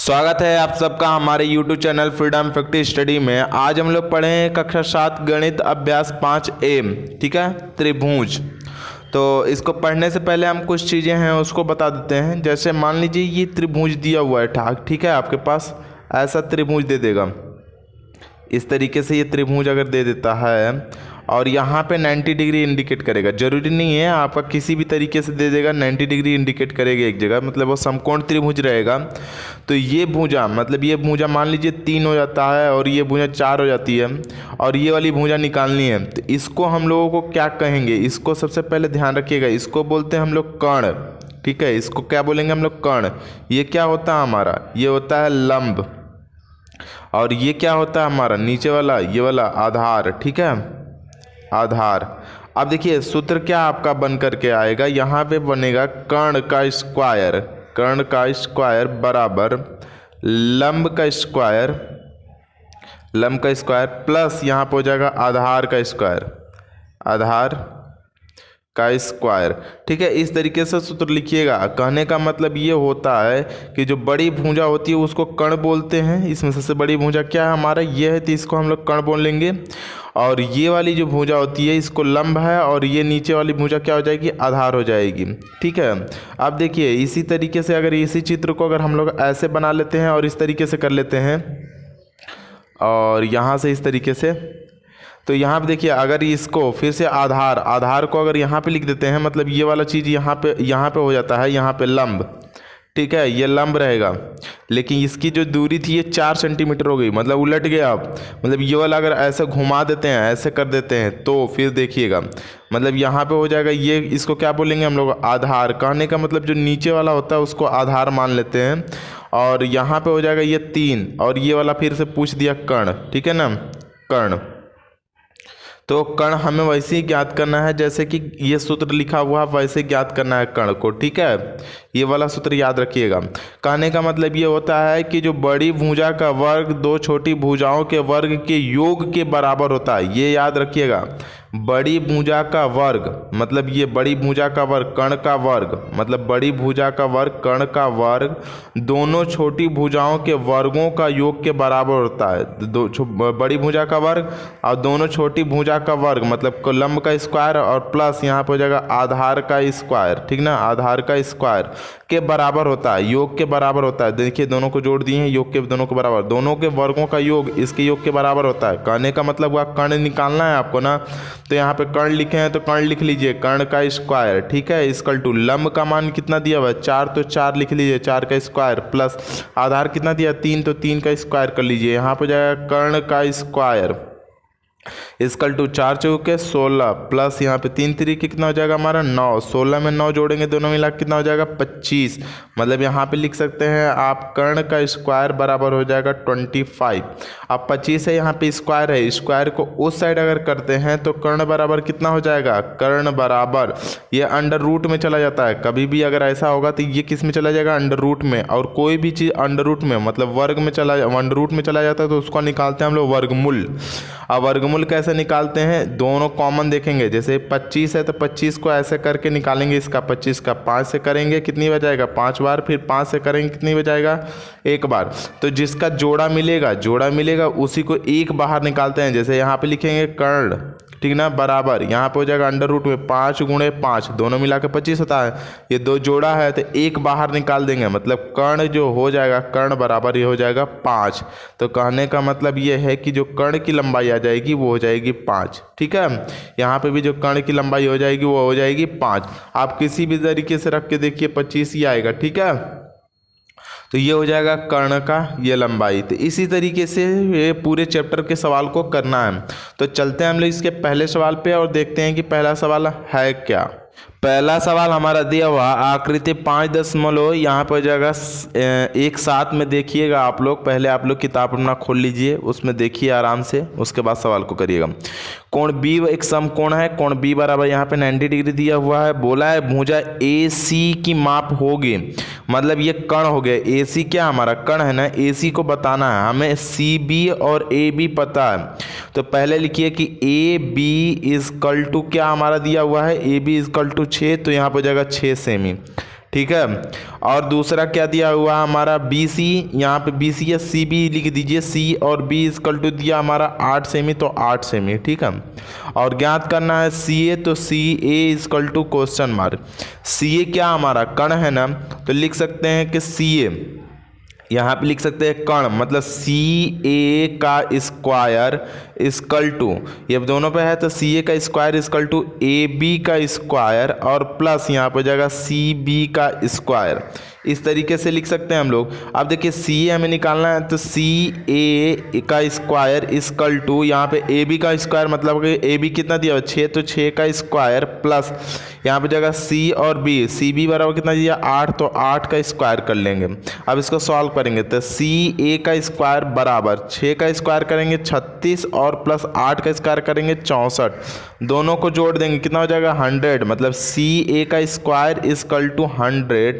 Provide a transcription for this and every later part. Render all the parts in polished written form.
स्वागत है आप सबका हमारे YouTube channel freedom factory study में। आज हम लोग पढ़े हैं कक्षा 7 गणित अभ्यास 5A। ठीक है, त्रिभुज। तो इसको पढ़ने से पहले हम कुछ चीज़ें हैं उसको बता देते हैं। जैसे मान लीजिए ये त्रिभुज दिया हुआ है, ठीक है, आपके पास ऐसा त्रिभुज दे देगा। इस तरीके से ये त्रिभुज अगर दे देता है और यहाँ पे 90 डिग्री इंडिकेट करेगा, जरूरी नहीं है आपका किसी भी तरीके से दे देगा, 90 डिग्री इंडिकेट करेगा एक जगह, मतलब वो समकोण त्रिभुज रहेगा। तो ये भुजा मतलब ये भुजा मान लीजिए 3 हो जाता है और ये भुजा 4 हो जाती है और ये वाली भुजा निकालनी है। तो इसको हम लोगों को क्या कहेंगे, इसको सबसे पहले ध्यान रखिएगा, इसको बोलते हैं हम लोग कर्ण। ठीक है, इसको क्या बोलेंगे हम लोग, कर्ण। ये क्या होता है हमारा, ये होता है लंब, और ये क्या होता है हमारा नीचे वाला, ये वाला आधार। ठीक है, आधार। अब देखिए सूत्र क्या आपका बन करके आएगा, यहाँ पे बनेगा कर्ण का स्क्वायर, कर्ण का स्क्वायर बराबर लंब का स्क्वायर, लंब का स्क्वायर प्लस यहाँ पे हो जाएगा आधार का स्क्वायर, आधार का स्क्वायर। ठीक है, इस तरीके से सूत्र लिखिएगा। कहने का मतलब ये होता है कि जो बड़ी भुजा होती है उसको कर्ण बोलते हैं। इसमें सबसे बड़ी भुजा क्या है हमारा, ये है, तो इसको हम लोग कर्ण बोल लेंगे। और ये वाली जो भुजा होती है इसको लंब है, और ये नीचे वाली भुजा क्या हो जाएगी, आधार हो जाएगी। ठीक है, अब देखिए इसी तरीके से अगर इसी चित्र को अगर हम लोग ऐसे बना लेते हैं और इस तरीके से कर लेते हैं और यहाँ से इस तरीके से, तो यहाँ पे देखिए अगर इसको फिर से आधार, आधार को अगर यहाँ पे लिख देते हैं, मतलब ये वाला चीज़ यहाँ पे हो जाता है, यहाँ पे लंब। ठीक है, ये लंब रहेगा, लेकिन इसकी जो दूरी थी ये 4 सेंटीमीटर हो गई, मतलब उलट गया। आप मतलब ये वाला अगर ऐसे घुमा देते हैं, ऐसे कर देते हैं, तो फिर देखिएगा मतलब यहाँ पे हो जाएगा ये, इसको क्या बोलेंगे हम लोग, आधार। कहने का मतलब जो नीचे वाला होता है उसको आधार मान लेते हैं, और यहाँ पे हो जाएगा ये 3, और ये वाला फिर से पूछ दिया कर्ण। ठीक है ना, कर्ण। तो कर्ण हमें वैसे ही ज्ञात करना है जैसे कि ये सूत्र लिखा हुआ है, वैसे ज्ञात करना है कर्ण को। ठीक है, ये वाला सूत्र याद रखिएगा। कहने का मतलब ये होता है कि जो बड़ी भुजा का वर्ग दो छोटी भुजाओं के वर्ग के योग के बराबर होता है, ये याद रखिएगा। बड़ी भुजा का वर्ग मतलब ये बड़ी भुजा का वर्ग, कर्ण का वर्ग मतलब बड़ी भुजा का वर्ग, कर्ण का वर्ग दोनों छोटी भुजाओं के वर्गों का योग के बराबर होता है। बड़ी भुजा का वर्ग और दोनों छोटी भुजा का वर्ग मतलब लंब का स्क्वायर और प्लस यहाँ पे हो जाएगा आधार का स्क्वायर। ठीक ना, आधार का स्क्वायर के बराबर होता है, योग के बराबर होता है। देखिए दोनों को जोड़ दिए हैं, योग के दोनों के बराबर, दोनों के वर्गों का योग इसके योग के बराबर होता है। कहने का मतलब हुआ कर्ण निकालना है आपको ना, तो यहाँ पे कर्ण लिखे हैं तो कर्ण लिख लीजिए, कर्ण का स्क्वायर। ठीक है, इक्वल टू लंब का मान कितना दिया हुआ है 4, तो 4 लिख लीजिए, 4 का स्क्वायर प्लस आधार कितना दिया 3, तो 3 का स्क्वायर कर लीजिए। यहाँ पे जाएगा कर्ण का स्क्वायर इसकल टू 4 चौके 16 प्लस यहाँ पे 3 तरीके कितना हो जाएगा हमारा 9, 16 में 9 जोड़ेंगे दोनों मिला कितना हो जाएगा 25। मतलब यहाँ पे लिख सकते हैं आप कर्ण का स्क्वायर बराबर हो जाएगा 25। अब 25 है, यहाँ पे स्क्वायर है, स्क्वायर को उस साइड अगर करते हैं तो कर्ण बराबर कितना हो जाएगा, कर्ण बराबर ये अंडर रूट में चला जाता है। कभी भी अगर ऐसा होगा तो ये किस में चला जाएगा, अंडर रूट में, और कोई भी चीज़ अंडर रूट में मतलब वर्ग में अंडर रूट में चला जाता है तो उसको निकालते हैं हम लोग वर्गमूल। अब वर्गमूल कैसे निकालते हैं, दोनों कॉमन देखेंगे। जैसे 25 है तो 25 को ऐसे करके निकालेंगे, इसका 25 का 5 से करेंगे कितनी बजाएगा 5 बार, फिर 5 से करेंगे कितनी बजाएगा 1 बार। तो जिसका जोड़ा मिलेगा उसी को एक बाहर निकालते हैं। जैसे यहाँ पे लिखेंगे कर्ण, ठीक ना, बराबर यहाँ पे हो जाएगा अंडर रूट में 5 गुणे 5, दोनों मिला के 25 होता है। ये दो जोड़ा है तो एक बाहर निकाल देंगे, मतलब कर्ण जो हो जाएगा कर्ण बराबर ये हो जाएगा 5। तो कहने का मतलब ये है कि जो कर्ण की लंबाई आ जाएगी वो हो जाएगी 5। ठीक है, यहाँ पे भी जो कर्ण की लंबाई हो जाएगी वो हो जाएगी 5। आप किसी भी तरीके से रख के देखिए 25 ही आएगा। ठीक है, तो ये हो जाएगा कर्ण का ये लंबाई। तो इसी तरीके से ये पूरे चैप्टर के सवाल को करना है। तो चलते हैं हम लोग इसके पहले सवाल पे और देखते हैं कि पहला सवाल है क्या। पहला सवाल हमारा दिया हुआ आकृति 5 यहाँ पर जाएगा 1/7 में। देखिएगा आप लोग, पहले आप लोग किताब अपना खोल लीजिए, उसमें देखिए आराम से, उसके बाद सवाल को करिएगा। कोण बी एक समकोण है, कोण बी बराबर यहाँ पे 90 डिग्री दिया हुआ है। बोला है भुजा ए सी की माप होगी, मतलब ये कर्ण हो गया। ए सी क्या हमारा कर्ण है ना, ए सी को बताना है हमें, सी बी और ए बी पता है। तो पहले लिखिए कि ए बी इजकल टू क्या हमारा दिया हुआ है, ए बी इजकल टू 6, तो यहाँ पर हो जाएगा 6 सेमी। ठीक है। और दूसरा क्या दिया हुआ हमारा बी सी, यहाँ पे बी सी या सी बी लिख दीजिए, सी और बी इक्वल टू दिया हमारा 8 सेमी, तो 8 सेमी, ठीक है। और ज्ञात करना है सी ए, तो C A equal to question mark. सी ए क्या हमारा कण है ना, तो लिख सकते हैं कि सी ए, यहाँ पे लिख सकते हैं कण, मतलब सी ए का स्क्वायर इक्वल टू, ये दोनों पे है तो सी ए का square equal to A B का स्क्वायर और प्लस यहाँ पे हो जाएगा सी बी का स्क्वायर। इस तरीके से लिख सकते हैं हम लोग। अब देखिए सी ए हमें निकालना है, तो सी ए का स्क्वायर इक्वल टू यहाँ पे ए बी का स्क्वायर, मतलब कि ए बी कितना दिया 6, तो 6 का स्क्वायर प्लस यहाँ पे जाएगा सी और बी, सी बी बराबर कितना दिया 8, तो 8 का स्क्वायर कर लेंगे। अब इसको सॉल्व करेंगे तो सी ए का स्क्वायर बराबर 6 का स्क्वायर करेंगे 36 और प्लस 8 का स्क्वायर करेंगे 64, दोनों को जोड़ देंगे कितना हो जाएगा 100, मतलब सी ए का स्क्वायर इक्वल टू 100।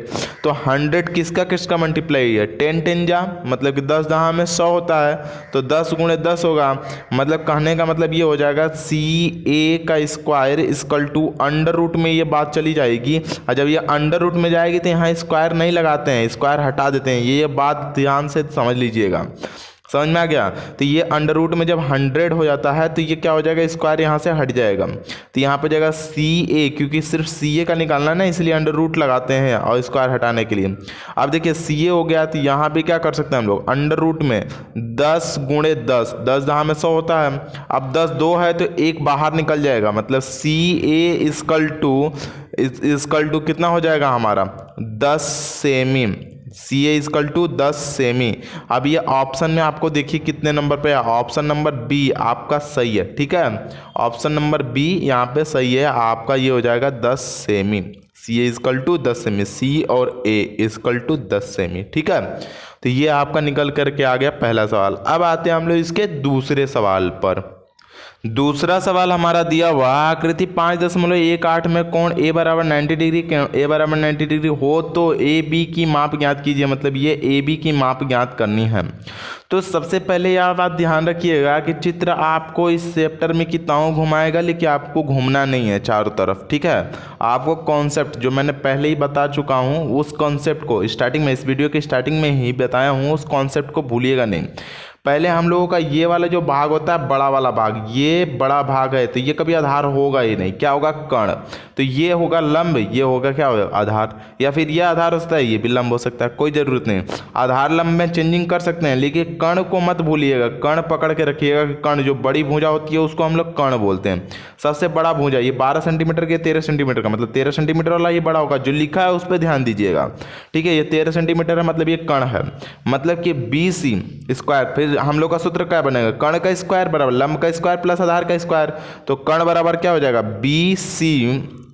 तो 100 किसका किसका मल्टीप्लाई है, 10 10 जा, मतलब कि 10 दहा में 100 होता है, तो 10 गुणे 10 होगा। मतलब कहने का मतलब ये हो जाएगा सी ए का square equal to under root में ये बात चली जाएगी, और जब ये अंडर रूट में जाएगी तो यहाँ स्क्वायर नहीं लगाते हैं, स्क्वायर हटा देते हैं। ये बात ध्यान से समझ लीजिएगा, समझ में आ गया। तो ये अंडर रूट में जब 100 हो जाता है तो ये क्या हो जाएगा, स्क्वायर यहाँ से हट जाएगा, तो यहाँ पे जाएगा सी ए, क्योंकि सिर्फ सी ए का निकालना है ना, इसलिए अंडर रूट लगाते हैं और स्क्वायर हटाने के लिए। अब देखिए सी ए हो गया, तो यहाँ पे क्या कर सकते हैं हम लोग, अंडर रूट में 10 गुणे 10, 10 दहा में 100 होता है। अब 10 2 है तो एक बाहर निकल जाएगा, मतलब सी ए इक्वल टू कितना हो जाएगा हमारा 10 सेमी, सी ए इक्वल टू 10 सेमी। अब ये ऑप्शन में आपको देखिए कितने नंबर पे है, ऑप्शन नंबर बी आपका सही है, ठीक है। ऑप्शन नंबर बी यहाँ पे सही है आपका, ये हो जाएगा 10 सेमी, सी ए इक्वल टू 10 सेमी, सी और ए इक्वल टू 10 सेमी, ठीक है। तो ये आपका निकल करके आ गया पहला सवाल। अब आते हैं हम लोग इसके दूसरे सवाल पर। दूसरा सवाल हमारा दिया हुआ आकृति 5.18 में कोण ए बराबर 90 डिग्री, ए बराबर 90 डिग्री हो तो ए बी की माप ज्ञात कीजिए, मतलब ये ए बी की माप ज्ञात करनी है। तो सबसे पहले यह बात ध्यान रखिएगा कि चित्र आपको इस चैप्टर में किताओं घुमाएगा, लेकिन आपको घूमना नहीं है चारों तरफ, ठीक है। आपको कॉन्सेप्ट जो मैंने पहले ही बता चुका हूँ, उस कॉन्सेप्ट को स्टार्टिंग में, इस वीडियो के स्टार्टिंग में ही बताया हूँ, उस कॉन्सेप्ट को भूलिएगा नहीं। पहले हम लोगों का ये वाला जो भाग होता है, बड़ा वाला भाग, ये बड़ा भाग है, तो ये कभी आधार होगा ही नहीं, क्या होगा कण, तो ये होगा लंब, ये होगा क्या होगा आधार, या फिर ये आधार हो सकता है, ये भी लंब हो सकता है, कोई ज़रूरत नहीं। आधार लंब में चेंजिंग कर सकते हैं, लेकिन कण को मत भूलिएगा, कण पकड़ के रखिएगा कि कण जो बड़ी भुजा होती है उसको हम लोग कण बोलते हैं। सबसे बड़ा भुजा ये 12 सेंटीमीटर के 13 सेंटीमीटर का, मतलब 13 सेंटीमीटर वाला ये बड़ा होगा, जो लिखा है उस पर ध्यान दीजिएगा, ठीक है। ये 13 सेंटीमीटर है, मतलब ये कण है, मतलब कि बी सी स्क्वायर, फिर हम लोग का सूत्र क्या बनेगा, कण का स्क्वायर बराबर लंब का स्क्वायर प्लस आधार का स्क्वायर, तो कण बराबर क्या हो जाएगा बी सी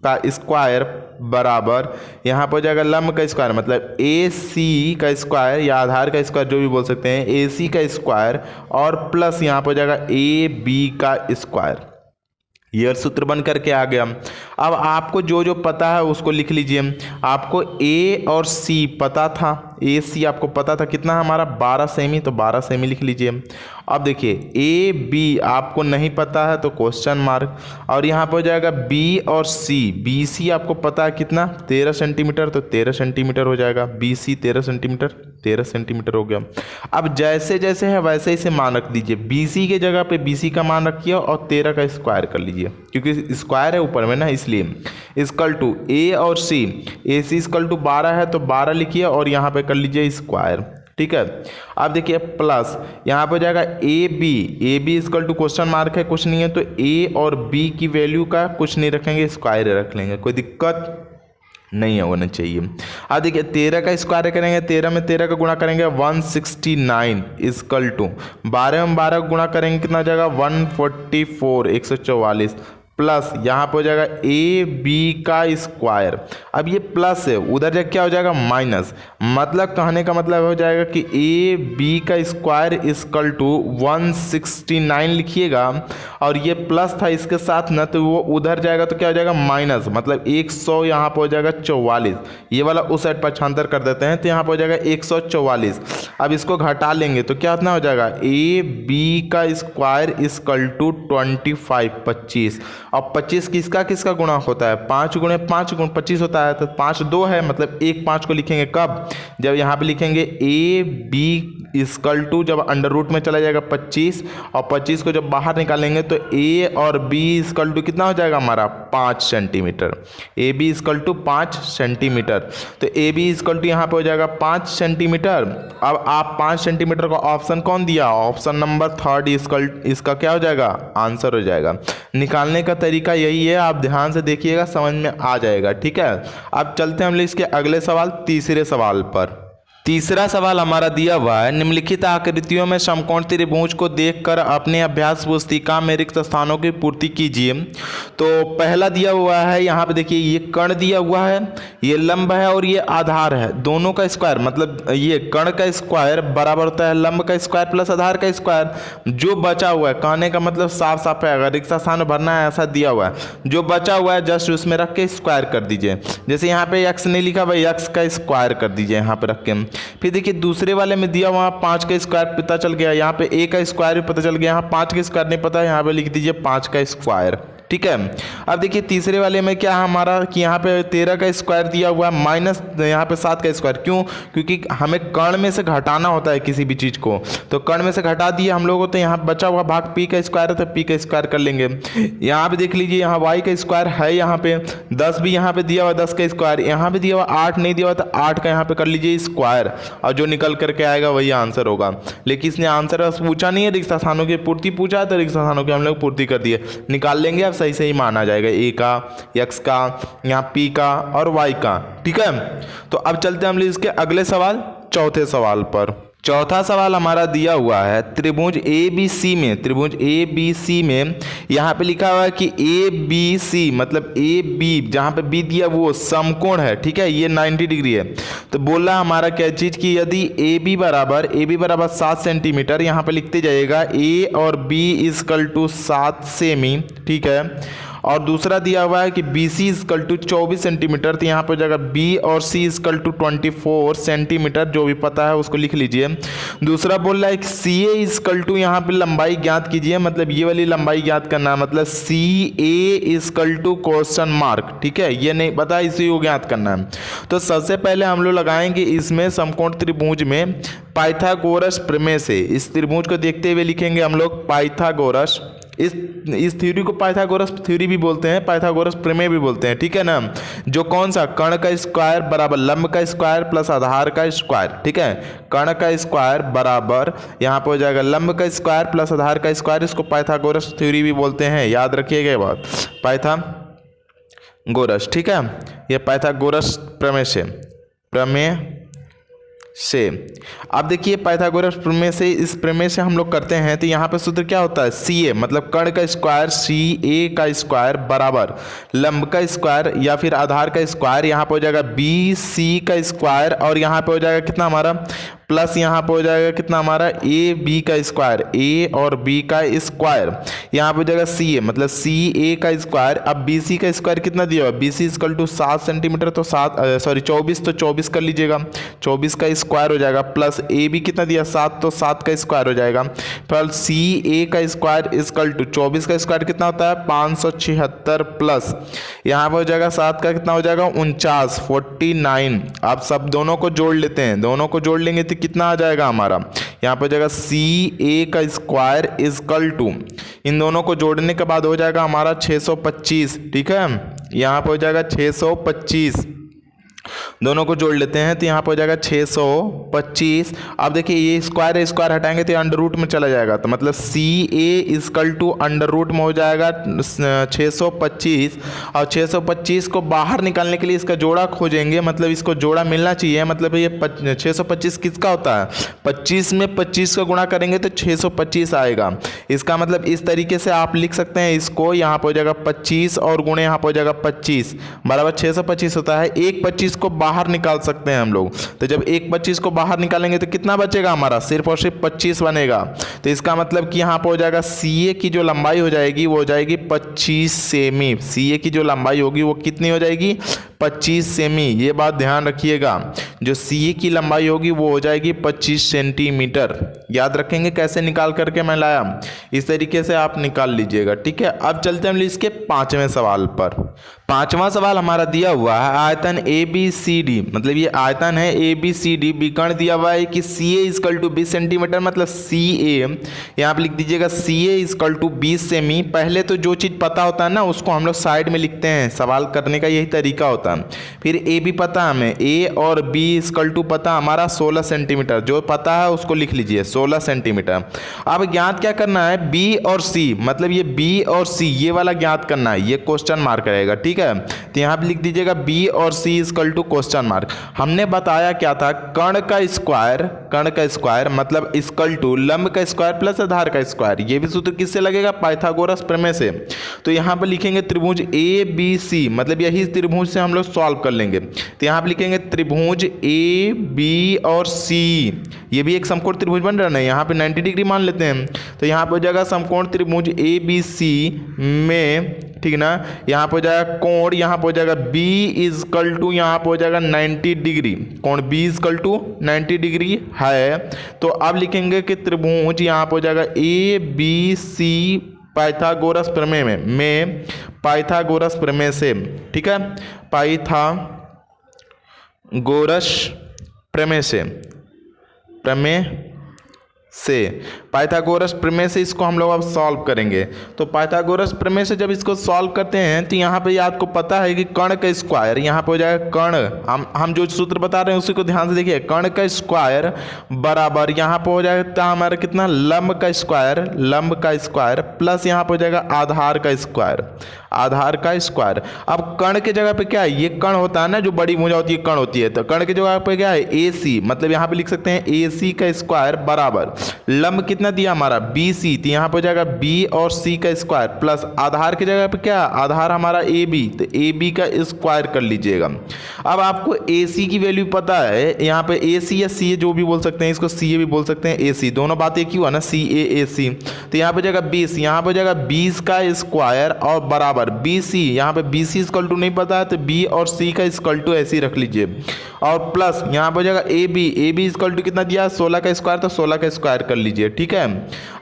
का स्क्वायर बराबर यहाँ पर हो जाएगा लंब का स्क्वायर, मतलब ए सी का स्क्वायर या आधार का स्क्वायर जो भी बोल सकते हैं, ए सी का स्क्वायर और प्लस यहाँ पर हो जाएगा ए बी का स्क्वायर। ये सूत्र बन करके आ गया। अब आपको जो जो पता है उसको लिख लीजिए। आपको ए और सी पता था, ए सी आपको पता था कितना हमारा 12 सेमी, तो 12 सेमी लिख लीजिए। अब देखिए ए बी आपको नहीं पता है तो क्वेश्चन मार्क, और यहाँ पर हो जाएगा बी और सी, बी सी आपको पता है कितना 13 सेंटीमीटर, तो 13 सेंटीमीटर हो जाएगा, बी सी 13 सेंटीमीटर, 13 सेंटीमीटर हो गया। अब जैसे जैसे है वैसे ही मान रख दीजिए, बी सी के जगह पे बी सी का मान रखिए और 13 का स्क्वायर कर लीजिए, क्योंकि स्क्वायर है ऊपर में ना, इसलिए इक्वल टू ए और सी, ए सी इक्वल टू 12 है तो 12 लिखिए और यहाँ पे कर लीजिए स्क्वायर, ठीक है। अब देखिए प्लस यहाँ पे जाएगा A B equal to question mark है, कुछ नहीं है, तो ए और बी की वैल्यू का कुछ नहीं रखेंगे, स्क्वायर रख लेंगे, कोई दिक्कत नहीं होना चाहिए। अब देखिए 13 का स्क्वायर करेंगे, 13 में 13 का गुणा करेंगे 169 इक्वल टू 12 में 12 का गुणा करेंगे कितना हो जाएगा 144 144 प्लस यहाँ पे हो जाएगा ए बी का स्क्वायर। अब ये प्लस है, उधर जाके क्या हो जाएगा माइनस, मतलब कहने का मतलब हो जाएगा कि ए बी का स्क्वायर इक्वल टू 169 लिखिएगा, और ये प्लस था इसके साथ ना, तो वो उधर जाएगा तो क्या हो जाएगा माइनस, मतलब 100 यहाँ पर हो जाएगा 44, ये वाला उस साइड पक्षांतर कर देते हैं तो यहाँ पर हो जाएगा 144। अब इसको घटा लेंगे तो क्या उतना हो जाएगा ए बी का स्क्वायर इक्वल टू 25 25, और 25 किसका किसका गुणा होता है, 5 गुणे 5 गुण 25 होता है। तो 5 2 है, मतलब 1 5 को लिखेंगे कब, जब यहाँ पे लिखेंगे ए बी इक्वल टू, जब अंडर रूट में चला जाएगा 25 और 25 को जब बाहर निकालेंगे तो ए और बी इक्वल टू कितना हो जाएगा हमारा 5 centimetre. A B equal to 5 centimetre. तो ए बी इक्वल टू यहाँ पे हो जाएगा 5 सेंटीमीटर। अब आप 5 सेंटीमीटर का ऑप्शन कौन दिया, ऑप्शन नंबर 3 इक्वल, इसका क्या हो जाएगा, आंसर हो जाएगा। निकालने का तरीका यही है, आप ध्यान से देखिएगा समझ में आ जाएगा, ठीक है। अब चलते हैं हम लोग इसके अगले सवाल, तीसरे सवाल पर। तीसरा सवाल हमारा दिया हुआ है, निम्नलिखित आकृतियों में समकोण त्रिभुज को देखकर अपने अभ्यास पुस्तिका में रिक्त स्थानों की पूर्ति कीजिए। तो पहला दिया हुआ है, यहाँ पे देखिए ये कर्ण दिया हुआ है, ये लंब है और ये आधार है, दोनों का स्क्वायर, मतलब ये कर्ण का स्क्वायर बराबर होता है लंब का स्क्वायर प्लस आधार का स्क्वायर। जो बचा हुआ है, कहने का मतलब साफ साफ है, अगर रिक्त स्थान भरना है ऐसा दिया हुआ है, जो बचा हुआ है जस्ट उसमें रख के स्क्वायर कर दीजिए। जैसे यहाँ पे एक्स नहीं लिखा भाई, एक्स का स्क्वायर कर दीजिए यहाँ पे रख के। फिर देखिए दूसरे वाले में दिया वहाँ 5 का स्क्वायर पता चल गया, यहाँ पे ए का स्क्वायर भी पता चल गया, यहाँ 5 का स्क्वायर नहीं पता, यहाँ पे लिख दीजिए 5 का स्क्वायर, ठीक है। अब देखिए तीसरे वाले में क्या हमारा कि यहाँ पे 13 का स्क्वायर दिया हुआ है माइनस यहाँ पे 7 का स्क्वायर, क्यों, क्योंकि हमें कर्ण में से घटाना होता है किसी भी चीज़ को, तो कर्ण में से घटा दिए हम लोगों, तो यहाँ बचा हुआ भाग पी का स्क्वायर है तो पी का स्क्वायर कर लेंगे। यहाँ पे देख लीजिए यहाँ वाई का स्क्वायर है, यहाँ पे 10 भी यहाँ पे दिया हुआ 10 का स्क्वायर, यहाँ पे दिया हुआ 8 नहीं दिया हुआ तो 8 का यहाँ पे कर लीजिए स्क्वायर, और जो निकल करके आएगा वही आंसर होगा। लेकिन इसने आंसर पूछा नहीं है, रिक्त स्थानों की पूर्ति पूछा तो रिक्त स्थानों की हम लोग पूर्ति कर दिए, निकाल लेंगे अब सही सही माना जाएगा, ए का, एक्स का, यहाँ पी का और वाई का, ठीक है। तो अब चलते हैं हम लोग इसके अगले सवाल, चौथे सवाल पर। चौथा सवाल हमारा दिया हुआ है, त्रिभुज ए बी सी में, त्रिभुज ए बी सी में यहाँ पे लिखा हुआ है कि ए बी सी मतलब ए बी, जहाँ पे बी दिया वो समकोण है, ठीक है, ये 90 डिग्री है। तो बोला हमारा क्या चीज़ कि यदि ए बी बराबर 7 सेंटीमीटर, यहाँ पे लिखते जाइएगा ए और बी इक्वल टू 7 सेमी, ठीक है। और दूसरा दिया हुआ है कि B C equal to 24 centimetre, तो यहाँ पर हो जाएगा बी और सी इक्वल टू 24 सेंटीमीटर, जो भी पता है उसको लिख लीजिए। दूसरा बोल रहा है कि सी ए इक्वल टू, यहाँ पे लंबाई ज्ञात कीजिए, मतलब ये वाली लंबाई ज्ञात करना है, मतलब सी A equal to question mark, ठीक है, ये नहीं पता इसी को ज्ञात करना है। तो सबसे पहले हम लोग लगाएंगे इसमें समकोण त्रिभुज में पाइथागोरस प्रमेय से, इस त्रिभुज को देखते हुए लिखेंगे हम लोग पाइथागोरस, इस थ्योरी को पाइथागोरस थ्योरी भी बोलते हैं, पाइथागोरस प्रमेय भी बोलते हैं, ठीक है ना। जो कौन सा, कर्ण का स्क्वायर बराबर लंब का स्क्वायर प्लस आधार का स्क्वायर, ठीक है, कर्ण का स्क्वायर बराबर यहाँ पे हो जाएगा लंब का स्क्वायर प्लस आधार का स्क्वायर, इसको पाइथागोरस थ्योरी भी बोलते हैं, याद रखिएगा ये बात, पाइथागोरस, ठीक है, ये पाइथागोरस प्रमेय से। अब देखिए पाइथागोरस प्रमेय से, इस प्रमेय से हम लोग करते हैं तो यहाँ पे सूत्र क्या होता है, सी ए मतलब कर्ण का स्क्वायर सी ए का स्क्वायर बराबर लंब का स्क्वायर या फिर आधार का स्क्वायर, यहाँ पे हो जाएगा बी सी का स्क्वायर, और यहाँ पे हो जाएगा कितना हमारा प्लस यहाँ पे हो जाएगा कितना हमारा ए बी का स्क्वायर, ए और बी का स्क्वायर, यहाँ पे हो जाएगा सी ए मतलब सी ए का स्क्वायर। अब बी सी का स्क्वायर कितना दिया हुआ है, B C equal to 7 centimetre, तो 24, तो 24 कर लीजिएगा, 24 का स्क्वायर हो जाएगा, प्लस ए बी कितना दिया 7, तो 7 का स्क्वायर हो जाएगा, प्लस सी ए का स्क्वायर इक्वल टू 24 का स्क्वायर कितना होता है 576, प्लस यहाँ पे हो जाएगा 7 का कितना हो जाएगा 49, 49। आप सब दोनों को जोड़ लेते हैं, दोनों को जोड़ लेंगे तो कितना आ जाएगा हमारा, यहाँ पे हो जाएगा सी ए का स्क्वायर इक्वल टू, इन दोनों को जोड़ने के बाद हो जाएगा हमारा 625, ठीक है, यहाँ पे हो जाएगा 625, दोनों को जोड़ लेते हैं तो यहाँ पर हो जाएगा 625। अब देखिए ये स्क्वायर स्क्वायर हटाएंगे तो अंडर रूट में चला जाएगा, तो मतलब सी A equal to under root में हो जाएगा 625, और 625 को बाहर निकालने के लिए इसका जोड़ा खोजेंगे, मतलब इसको जोड़ा मिलना चाहिए, मतलब ये 625 किसका होता है 25 में 25 का गुणा करेंगे तो 625 आएगा। इसका मतलब इस तरीके से आप लिख सकते हैं इसको, यहाँ पर हो जाएगा 25 और गुणे यहाँ पर हो जाएगा 25 बराबर 625 होता है। एक 25 को बाहर निकाल सकते हैं हम लोग, तो जब एक 25 को बाहर निकालेंगे तो कितना बचेगा हमारा, सिर्फ और सिर्फ 25 बनेगा। तो इसका मतलब कि यहाँ पर हो जाएगा सी ए की जो लंबाई हो जाएगी वो हो जाएगी 25 सेमी, सी ए की जो लंबाई होगी वो कितनी हो जाएगी 25 सेमी। ये बात ध्यान रखिएगा, जो सी की लंबाई होगी वो हो जाएगी 25 सेंटीमीटर। याद रखेंगे कैसे निकाल करके मैं लाया, इस तरीके से आप निकाल लीजिएगा, ठीक है। अब चलते हैं इसके 5वें सवाल पर। 5वां सवाल हमारा दिया हुआ है आयतन ए बी सी डी, मतलब ये आयतन है ए बी सी डी, विकर्ण दिया हुआ है कि सी ए इजकल टू 20 सेंटीमीटर, मतलब सी ए यहाँ पर लिख दीजिएगा सी ए इजकल टू 20 सेमी। पहले तो जो चीज़ पता होता है ना उसको हम लोग साइड में लिखते हैं, सवाल करने का यही तरीका होता है। फिर ए बी पता हमें, ए और बी इजकल टू पता हमारा 16 सेंटीमीटर, जो पता है उसको लिख लीजिए 16 सेंटीमीटर। अब ज्ञात क्या करना है, बी और सी, मतलब ये बी और सी ये वाला ज्ञात करना है, ये क्वेश्चन मार्क रहेगा, ठीक है। तो यहाँ पे लिख दीजिएगा बी और सी इजकल टू क्वेश्चन मार्क। हमने बताया क्या था, कर्ण का स्क्वायर मतलब इजकल टू लंब का स्क्वायर प्लस आधार का स्क्वायर। ये भी सूत्र किससे लगेगा, पाइथागोरस प्रमेय से। तो यहाँ पे लिखेंगे त्रिभुज ए बी सी, मतलब यही त्रिभुज से हम लोग सॉल्व कर लेंगे। तो यहाँ पे लिखेंगे त्रिभुज ए बी और सी, ये भी एक समकोण त्रिभुज बन रहा है, यहाँ पे 90 डिग्री मान लेते हैं। तो यहाँ पे हो जाएगा समकोण त्रिभुज ए बी सी में, ठीक ना, यहाँ पे हो जाएगा कोण, यहाँ पे हो जाएगा B इजकल टू, यहाँ पे हो जाएगा 90 डिग्री, कोण B इजकल टू 90 डिग्री है। तो अब लिखेंगे कि त्रिभुज यहाँ पे हो जाएगा ए बी सी पाइथागोरस प्रमेय में पाइथागोरस प्रमेय से, ठीक है, पाइथागोरस प्रमेय से पाइथागोरस प्रमेय से इसको हम लोग अब सॉल्व करेंगे। तो पाइथागोरस प्रमेय से जब इसको सॉल्व करते हैं तो यहाँ पे आपको पता है कि कर्ण का स्क्वायर, यहाँ पे हो जाएगा कर्ण, हम जो सूत्र बता रहे हैं उसी को ध्यान से देखिए, कर्ण का स्क्वायर बराबर यहाँ पे हो जाएगा हमारा कितना, लंब का स्क्वायर प्लस यहाँ पे हो जाएगा आधार का स्क्वायर। अब कर्ण के जगह पे क्या है, ये कर्ण होता है ना, जो बड़ी भुजा होती है कर्ण होती है, तो कर्ण की जगह पे क्या है ए सी, मतलब यहाँ पे लिख सकते हैं ए सी का स्क्वायर बराबर लंब कितना दिया हमारा बी सी, तो यहाँ पे हो जाएगा बी और सी का स्क्वायर प्लस आधार की जगह पे क्या, आधार हमारा ए बी, तो ए बी का स्क्वायर कर लीजिएगा। अब आपको ए सी की वैल्यू पता है, यहाँ पे ए सी या सी ए जो भी बोल सकते हैं, इसको सी ए भी बोल सकते हैं, ए सी दोनों बात एक ही हुआ ना, सी ए सी। तो यहाँ पे हो जाएगा 20, यहाँ पे हो जाएगा 20 का स्क्वायर और बराबर बी सी, यहाँ पे बी सी इक्वल टू नहीं पता है तो बी और सी का इक्वल टू ऐसे ही रख लीजिए, और प्लस यहाँ पे हो जाएगा ए बी इक्वल टू कितना दिया, 16 का स्क्वायर, तो 16 का स्क्वायर कर लीजिए, ठीक है।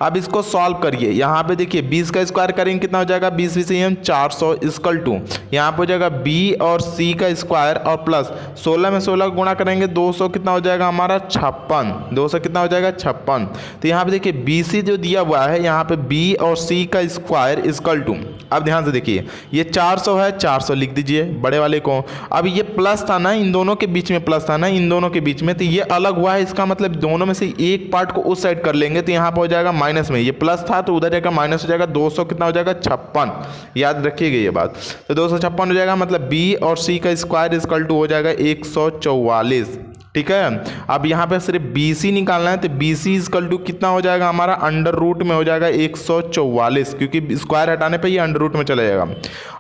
अब इसको सॉल्व करिए, यहाँ पे देखिए 20 का स्क्वायर करेंगे कितना हो जाएगा, 20 से हम 400 इक्वल टू यहाँ पे हो जाएगा बी और सी का स्क्वायर और प्लस 16 में 16 गुणा करेंगे 200 कितना हो जाएगा हमारा 56, 200 कितना हो जाएगा 56। तो यहाँ पे देखिए बी सी जो दिया हुआ है, यहाँ पे बी और सी का स्क्वायर इक्वल टू, अब ध्यान से देखिए ये 400 है, 400 लिख दीजिए बड़े वाले को। अब ये प्लस था ना, इन दोनों के बीच में प्लस था ना, इन दोनों के बीच में, तो ये अलग हुआ है, इसका मतलब दोनों में से एक पार्ट को उस साइड कर लेंगे, तो यहाँ पर हो जाएगा माइनस में, ये प्लस था तो उधर जाएगा माइनस हो जाएगा, 200 कितना हो जाएगा 56, याद रखिएगा ये बात। तो 256 हो जाएगा, मतलब बी और सी का स्क्वायर इक्वल टू हो जाएगा 144, ठीक है। अब यहाँ पे सिर्फ बी सी निकालना है, तो बी सी इक्वल टू कितना हो जाएगा हमारा, अंडर रूट में हो जाएगा 144, क्योंकि स्क्वायर हटाने पे ये अंडर रूट में चला जाएगा।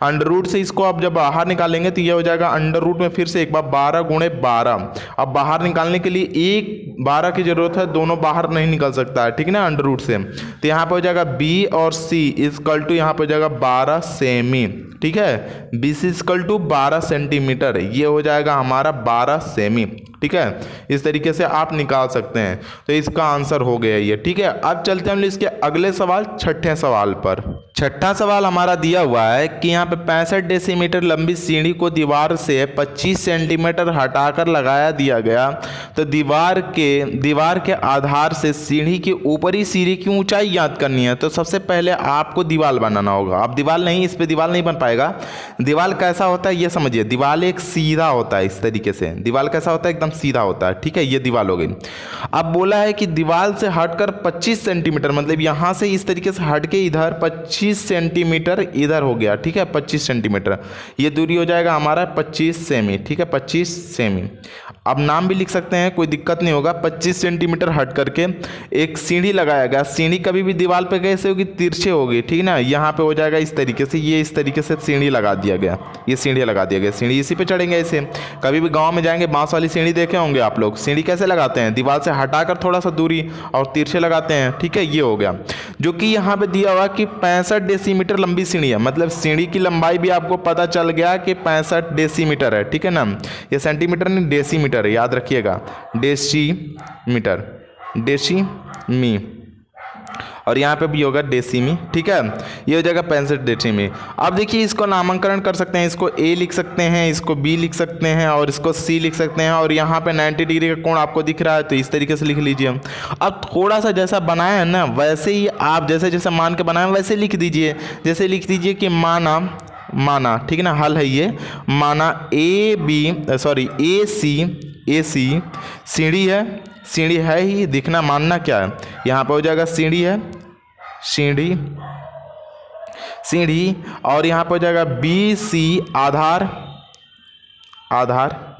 अंडर रूट से इसको अब जब बाहर निकालेंगे तो ये हो जाएगा अंडर रूट में फिर से एक बार 12 गुणे 12। अब बाहर निकालने के लिए एक 12 की जरूरत है, दोनों बाहर नहीं निकल सकता है, ठीक है ना, अंडर रूट से। तो यहाँ पे हो जाएगा बी और सी इक्वल टू यहाँ पे हो जाएगा 12 सेमी, ठीक है, B C equal to 12 centimetre, ये हो जाएगा हमारा 12 सेमी, ठीक है। इस तरीके से आप निकाल सकते हैं, तो इसका आंसर हो गया ये, ठीक है। अब चलते हैं इसके अगले सवाल, छठे सवाल पर। छठा सवाल हमारा दिया हुआ है कि यहाँ पे 65 डेसीमीटर लंबी सीढ़ी को दीवार से 25 सेंटीमीटर हटाकर लगाया दिया गया, तो दीवार के आधार से सीढ़ी की ऊपरी सीढ़ी की ऊंचाई ज्ञात करनी है। तो सबसे पहले आपको दीवार बनाना होगा। अब दीवार नहीं, इस पे दीवार नहीं बन पाएगा। दीवार कैसा होता है ये समझिए, दीवार एक सीधा होता है, इस तरीके से दीवार कैसा होता है, एकदम सीधा होता है, ठीक है, ये दीवार हो गई। अब बोला है कि दीवार से हटकर 25 सेंटीमीटर, मतलब यहाँ से इस तरीके से हट के इधर 25 सेंटीमीटर इधर हो गया, ठीक है, 25 सेंटीमीटर ये दूरी हो जाएगा हमारा 25 सेमी, ठीक है, 25 सेमी। आप नाम भी लिख सकते हैं, कोई दिक्कत नहीं होगा। 25 सेंटीमीटर हट करके एक सीढ़ी लगाया गया। सीढ़ी कभी भी दीवार पे कैसे होगी, तिरछे होगी, ठीक ना। यहाँ पे हो जाएगा इस तरीके से, ये इस तरीके से सीढ़ी लगा दिया गया, ये सीढ़ी लगा दिया गया। सीढ़ी इसी पे चढ़ेंगे ऐसे। कभी भी गाँव में जाएंगे बाँस वाली सीढ़ी देखे होंगे आप लोग। सीढ़ी कैसे लगाते हैं, दीवार से हटाकर थोड़ा सा दूरी और तिरछे लगाते हैं, ठीक है। ये हो गया, जो कि यहाँ पे दिया हुआ कि 65 डेसीमीटर लंबी सीढ़ी है। मतलब सीढ़ी की लंबाई भी आपको पता चल गया कि 65 डेसीमीटर है, ठीक है ना। ये सेंटीमीटर नहीं डेसीमीटर है, याद रखिएगा, डेसीमीटर, डेसीमी, और यहाँ पे भी होगा डेसीमी, ठीक है। ये हो जाएगा 65 डेसीमी। अब देखिए इसको नामांकन कर सकते हैं, इसको ए लिख सकते हैं, इसको बी लिख सकते हैं और इसको सी लिख सकते हैं। और यहाँ पे 90 डिग्री का कोण आपको दिख रहा है तो इस तरीके से लिख लीजिए। अब थोड़ा सा जैसा बनाया है ना वैसे ही आप जैसे जैसे मान के बनाए वैसे लिख दीजिए। जैसे लिख दीजिए कि माना, ठीक है ना, हल है ये, माना ए सी सीढ़ी है, सीढ़ी है ही, दिखना मानना क्या है, यहाँ पे हो जाएगा सीढ़ी है, सीढ़ी और यहाँ पे हो जाएगा बी सी आधार,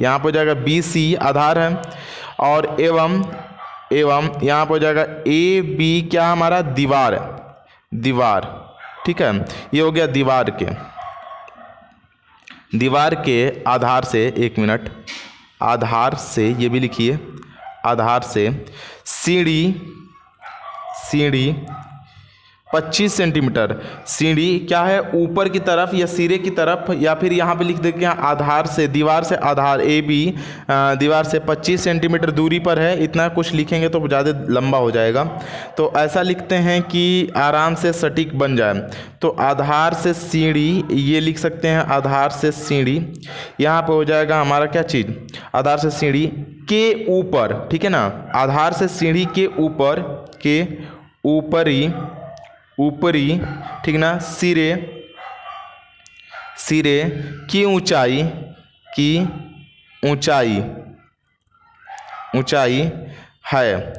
यहाँ पे हो जाएगा बी सी आधार है, और एवं यहाँ पे हो जाएगा ए बी क्या हमारा दीवार, ठीक है। ये हो गया दीवार के आधार से, एक मिनट, आधार से, ये भी लिखिए, आधार से सीढ़ी 25 सेंटीमीटर। सीढ़ी क्या है, ऊपर की तरफ या सिरे की तरफ, या फिर यहाँ पे लिख देते हैं आधार से, दीवार से आधार ए बी, दीवार से 25 सेंटीमीटर दूरी पर है। इतना कुछ लिखेंगे तो ज़्यादा लंबा हो जाएगा, तो ऐसा लिखते हैं कि आराम से सटीक बन जाए। तो आधार से सीढ़ी, ये लिख सकते हैं आधार से सीढ़ी, यहाँ पे हो जाएगा हमारा क्या चीज़, आधार से सीढ़ी के ऊपर, ठीक है ना, आधार से सीढ़ी के ऊपरी, ठीक ना, सिरे की ऊंचाई है,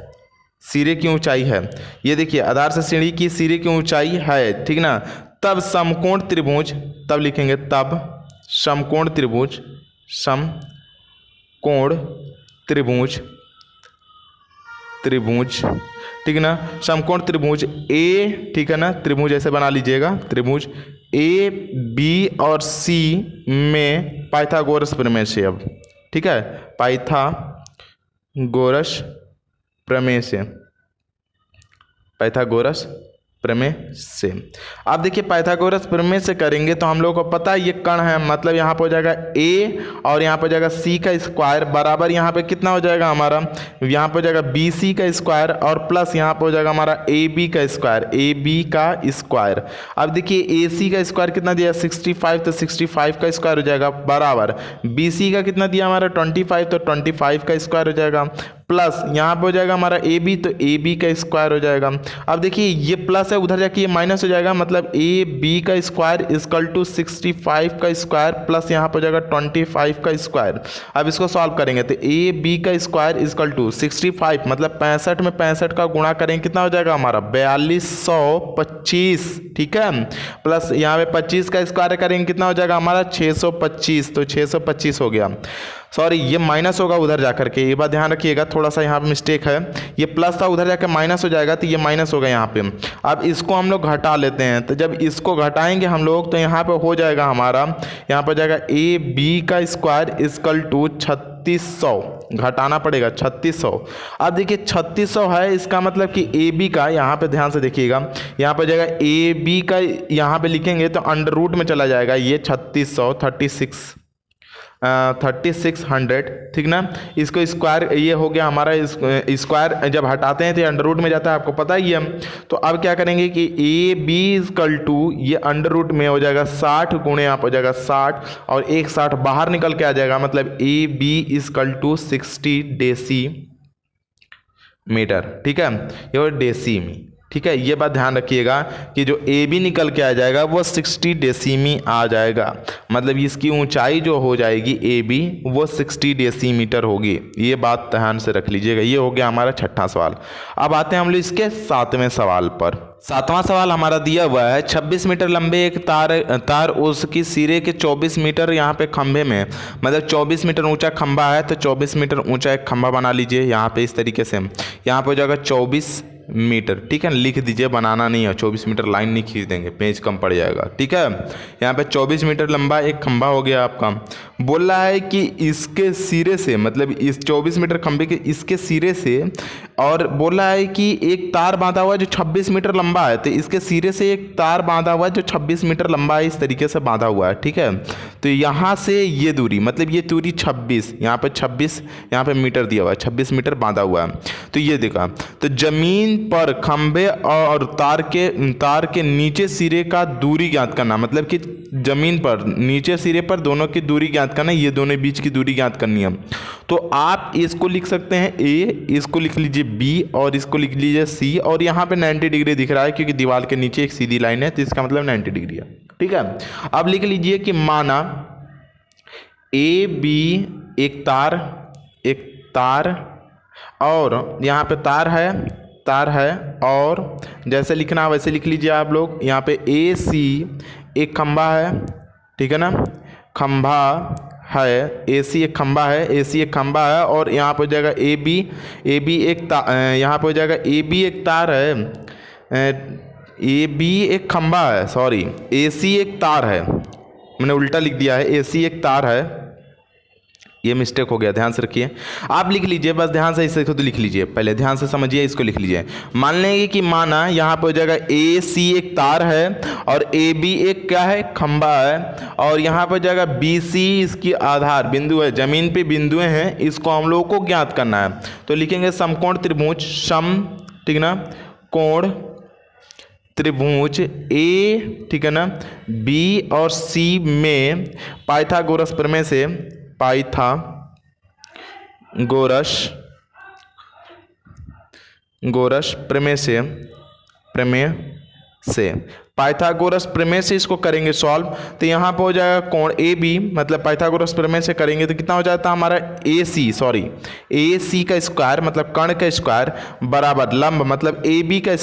सिरे की ऊंचाई है। ये देखिए आधार से सीढ़ी की सिरे की ऊंचाई है, ठीक ना। तब समकोण त्रिभुज, तब लिखेंगे तब समकोण त्रिभुज, ठीक है ना, समकोण त्रिभुज ए, ठीक है ना, त्रिभुज ऐसे बना लीजिएगा, त्रिभुज ए बी और सी में पाइथागोरस प्रमेय से, अब ठीक है, पाइथागोरस प्रमेय से। आप देखिए पाइथागोरस प्रमेय से करेंगे तो हम लोगों को पता है ये कण है, मतलब यहाँ पे हो जाएगा ए और यहाँ पे हो जाएगा सी का स्क्वायर बराबर यहाँ पे कितना हो जाएगा हमारा, यहाँ पे हो जाएगा बी सी का स्क्वायर और प्लस यहाँ पे हो जाएगा हमारा ए बी का स्क्वायर, अब देखिए ए सी का स्क्वायर कितना दिया 65, तो 65 का स्क्वायर हो जाएगा बराबर बी सी का कितना दिया हमारा 25, तो 25 का स्क्वायर हो जाएगा प्लस यहाँ पे हो जाएगा हमारा ए बी, तो ए बी का स्क्वायर हो जाएगा। अब देखिए ये प्लस है, उधर जाके ये माइनस हो जाएगा, मतलब ए बी का स्क्वायर इक्वल टू 65 का स्क्वायर प्लस यहाँ पे हो जाएगा 25 का स्क्वायर। अब इसको सॉल्व करेंगे तो ए बी का स्क्वायर इक्वल टू 65, मतलब 65 में 65 का गुणा करेंगे कितना हो जाएगा हमारा 4225, ठीक है, प्लस यहाँ पे 25 का स्क्वायर करेंगे कितना हो जाएगा हमारा 625, तो 625 हो गया। सॉरी ये माइनस होगा उधर जाकर के, ये बात ध्यान रखिएगा, थोड़ा सा यहाँ पे मिस्टेक है, ये प्लस था उधर जाकर माइनस हो जाएगा, तो ये माइनस होगा यहाँ पे। अब इसको हम लोग घटा लेते हैं, तो जब इसको घटाएंगे हम लोग तो यहाँ पे हो जाएगा हमारा, यहाँ पर जाएगा ए बी का स्क्वायर इक्वल टू 3600, घटाना पड़ेगा 3600। अब देखिए 3600 है, इसका मतलब कि ए बी का, यहाँ पे ध्यान से देखिएगा, यहाँ पर जाएगा ए बी का, यहाँ पे लिखेंगे तो अंडर रूट में चला जाएगा ये 3600, 3600, ठीक ना। इसको स्क्वायर, ये हो गया हमारा स्क्वायर, जब हटाते हैं तो अंडर रूट में जाता है, आपको पता ही है। तो अब क्या करेंगे कि ए बी इक्वल टू, ये अंडर रूट में हो जाएगा 60 गुणे यहाँ पर हो जाएगा 60 और एक 60 बाहर निकल के आ जाएगा, मतलब A B equal to 60 decimetre, ठीक है, ये डेसीमी, ठीक है, ये बात ध्यान रखिएगा कि जो ए बी निकल के आ जाएगा वो 60 डेसीमी आ जाएगा, मतलब इसकी ऊंचाई जो हो जाएगी ए बी वो 60 डेसीमीटर होगी। ये बात ध्यान से रख लीजिएगा। ये हो गया हमारा छठा सवाल। अब आते हैं हम लोग इसके सातवें सवाल पर। सातवां सवाल हमारा दिया हुआ है 26 मीटर लंबे एक तार उसकी सिरे के 24 मीटर यहाँ पे खंभे में, मतलब 24 मीटर ऊंचा खंभा है तो 24 मीटर ऊंचा एक खंभा बना लीजिए यहाँ पे इस तरीके से। यहाँ पे हो जाएगा 24 मीटर, ठीक है, लिख दीजिए, बनाना नहीं है। 24 मीटर लाइन नहीं खींच देंगे, पेज कम पड़ जाएगा, ठीक है। यहाँ पे 24 मीटर लंबा एक खंभा हो गया आपका। बोल रहा है कि इसके सिरे से, मतलब इस 24 मीटर खंभे के इसके सिरे से, और बोल रहा है कि एक तार बांधा हुआ है जो 26 मीटर लंबा है, तो इसके सिरे से एक तार बांधा हुआ है जो 26 मीटर लंबा है, इस तरीके से बांधा हुआ है, ठीक है। तो यहाँ से ये दूरी, मतलब ये दूरी 26, यहाँ पे 26, यहाँ पे मीटर दिया हुआ है, 26 मीटर बांधा हुआ है। तो ये देखा, तो जमीन पर खंभे और तार के नीचे सिरे का दूरी ज्ञात करना, मतलब कि जमीन पर नीचे सिरे पर दोनों की दूरी ज्ञात करना, ये दोनों बीच की दूरी ज्ञात करनी है। तो आप इसको लिख सकते हैं ए, इसको लिख लीजिए बी और इसको लिख लीजिए सी, और यहाँ पे 90 डिग्री दिख रहा है क्योंकि दीवार के नीचे एक सीधी लाइन है, तो इसका मतलब 90 डिग्री है, ठीक है। अब लिख लीजिए कि माना ए बी एक तार और यहाँ पे तार है और जैसे लिखना है वैसे लिख लीजिए आप लोग। यहाँ पे ए सी एक खंभा है, ठीक है ना, खंभा है, ए सी एक खंभा है, और यहाँ पे हो जाएगा ए बी यहाँ पे हो जाएगा ए बी एक तार है, ए बी एक खंभा है, सॉरी ए सी एक तार है, मैंने उल्टा लिख दिया है, ए सी एक तार है, ये मिस्टेक हो गया, ध्यान से रखिए। आप लिख लीजिए, बस ध्यान से इसे खुद लिख लीजिए, पहले ध्यान से समझिए, इसको लिख लीजिए। मान लेंगे कि माना यहाँ पे हो जाएगा ए सी एक तार है और ए बी एक क्या है, खंभा है, और यहाँ पे हो जाएगा बी सी इसकी आधार बिंदु है, जमीन पे बिंदुएं हैं, इसको हम लोगों को ज्ञात करना है। तो लिखेंगे समकोण त्रिभुज सम, ठीक है ना, कोण त्रिभुज ए, ठीक है ना, बी और सी में पाइथागोरस प्रमेय से, पाइथागोरस प्रमेय से इसको करेंगे सॉल्व। तो यहाँ पे हो जाएगा कोण ए बी, मतलब पाइथागोरस प्रमेय से करेंगे तो कितना हो जाता है हमारा ए सी का स्क्वायर, मतलब कर्ण का स्क्वायर, बराबर लंब, मतलब ए बी का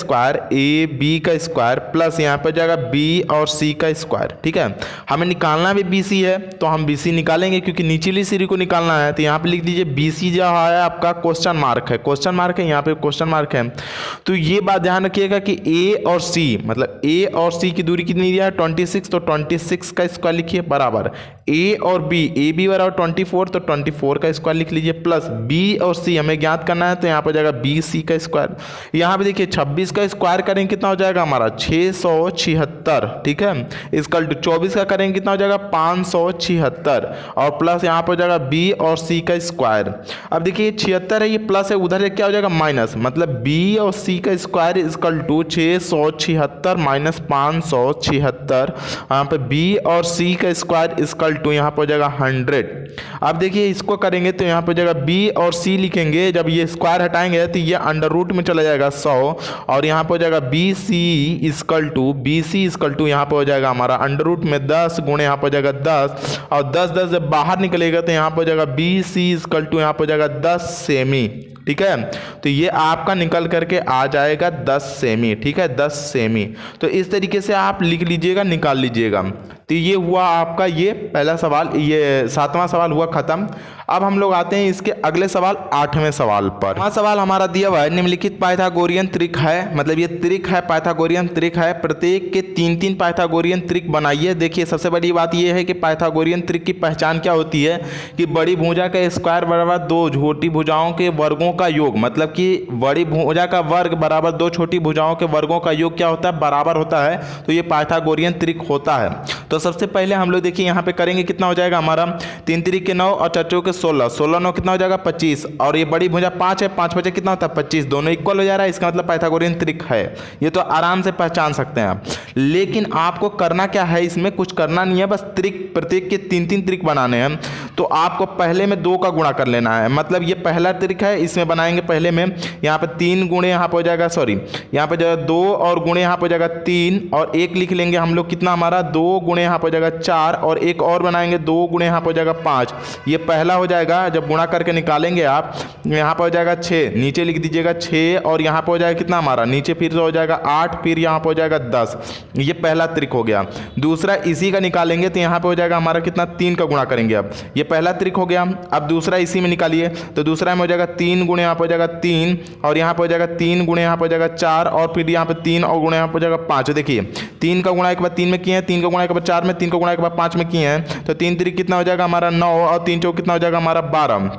स्क्वायर प्लस यहाँ पे हो जाएगा बी और सी का स्क्वायर, ठीक है। हमें निकालना भी बी सी है तो हम बी सी निकालेंगे क्योंकि निचली सीरी को निकालना है। तो यहाँ पे लिख दीजिए बी सी जो है आपका क्वेश्चन मार्क है, यहाँ पे क्वेश्चन मार्क है। तो ये बात ध्यान रखिएगा कि ए और सी, मतलब ए और सी की दूरी कितनी दिया है 26, तो 26 का स्क्वायर लिखिए, बराबर ए और बी, ए बी बराबर 24, तो 24 का स्क्वायर लिख लीजिए, प्लस बी और सी हमें ज्ञात करना है, तो यहाँ पर जाएगा बी सी का स्क्वायर। यहाँ पे देखिए 26 का स्क्वायर करेंगे कितना हो जाएगा हमारा 676, ठीक है, इसका 24 का करेंगे कितना हो जाएगा 576, और प्लस यहाँ पर हो जाएगा बी और सी का स्क्वायर। अब देखिए 76 है, ये प्लस है, उधर से क्या हो जाएगा माइनस, मतलब बी और सी का स्क्वायर इक्वल टू 676 माइनस 576, यहाँ पे बी और सी का स्क्वायर इक्वल टू यहाँ पर हो जाएगा 100। अब देखिए इसको करेंगे तो यहाँ पर जाएगा बी और सी लिखेंगे, जब ये स्क्वायर हटाएंगे तो ये अंडर रूट में चला जाएगा 100, और यहाँ पर हो जाएगा बी सी इक्वल टू यहाँ पर हो जाएगा हमारा अंडर रूट में 10 गुणे यहाँ पर हो जाएगा 10, और 10 जब बाहर निकलेगा तो यहाँ पर हो जाएगा बी सी इक्वल टू यहाँ पर हो जाएगा 10 सेमी, ठीक है। तो ये आपका निकल करके आ जाएगा 10 सेमी, ठीक है, 10 सेमी। तो इस तरीके से आप लिख लीजिएगा, निकाल लीजिएगा। तो ये हुआ आपका ये पहला सवाल, ये 7वां सवाल हुआ खत्म। अब हम लोग आते हैं इसके अगले सवाल 8वें सवाल पर। वहाँ सवाल हमारा दिया हुआ है निम्नलिखित पाइथागोरियन त्रिक है, मतलब ये त्रिक है, पाइथागोरियन त्रिक है, प्रत्येक के 3-3 पाइथागोरियन त्रिक बनाइए। देखिए सबसे बड़ी बात ये है कि पाइथागोरियन त्रिक की पहचान क्या होती है कि बड़ी भुजा का स्क्वायर बराबर 2 छोटी भुजाओं के वर्गों का योग, मतलब कि बड़ी भुजा का वर्ग बराबर 2 छोटी भुजाओं के वर्गों का योग क्या होता है, बराबर होता है। तो ये पाइथागोरियन त्रिक होता है। तो सबसे पहले हम लोग देखिए यहाँ पे करेंगे, कितना हो जाएगा हमारा 3 त्रिक के 9 और 4 चौके 16, 16 9 कितना हो जाएगा 25, और ये बड़ी भुजा 5 है, 5 5 कितना होता है 25, दोनों इक्वल हो जा रहा है, इसका मतलब पाइथागोरियन त्रिक है। ये तो आराम से पहचान सकते हैं आप। लेकिन आपको करना क्या है, इसमें कुछ करना नहीं है, बस त्रिक प्रत्येक के 3-3 त्रिक बनाने हैं। तो आपको पहले में 2 का गुणा कर लेना है। मतलब ये पहला ट्रिक है, इसमें बनाएंगे पहले में, यहाँ पे 3 गुणे यहाँ पे हो जाएगा, सॉरी यहाँ पे जो है 2 और गुणे यहाँ पे हो जाएगा 3 और 1 लिख लेंगे हम लोग, कितना हमारा 2 गुणे यहाँ पे हो जाएगा 4 और एक और बनाएंगे 2 गुणे यहाँ पे हो जाएगा 5। ये पहला हो जाएगा, जब गुणा करके निकालेंगे आप यहाँ पे हो जाएगा 6, नीचे लिख दीजिएगा 6 और यहाँ पे हो जाएगा कितना हमारा, नीचे फिर से हो जाएगा 8, फिर यहाँ पे हो जाएगा 10। ये पहला ट्रिक हो गया। दूसरा इसी का निकालेंगे तो यहाँ पे हो जाएगा हमारा कितना, 3 का गुणा करेंगे। अब ये पहला ट्रिक हो गया। अब दूसरा इसी में निकालिए तो दूसरा में हो जाएगा 3 गुणे यहाँ पे हो जाएगा 3 और यहाँ पे हो जाएगा 3 गुणे यहाँ पे हो जाएगा 4 और फिर यहाँ पे 3 और गुणे यहाँ पे हो जाएगा 5। देखिए 3 का गुणा एक बार 3 में किए हैं, 3 का गुणा एक बार 4 में, 3 का गुणा एक बार 5 में किए हैं, तो 3 त्रिक कितना हो जाएगा हमारा 9 और 3 चौक कितना हो जाएगा हमारा 12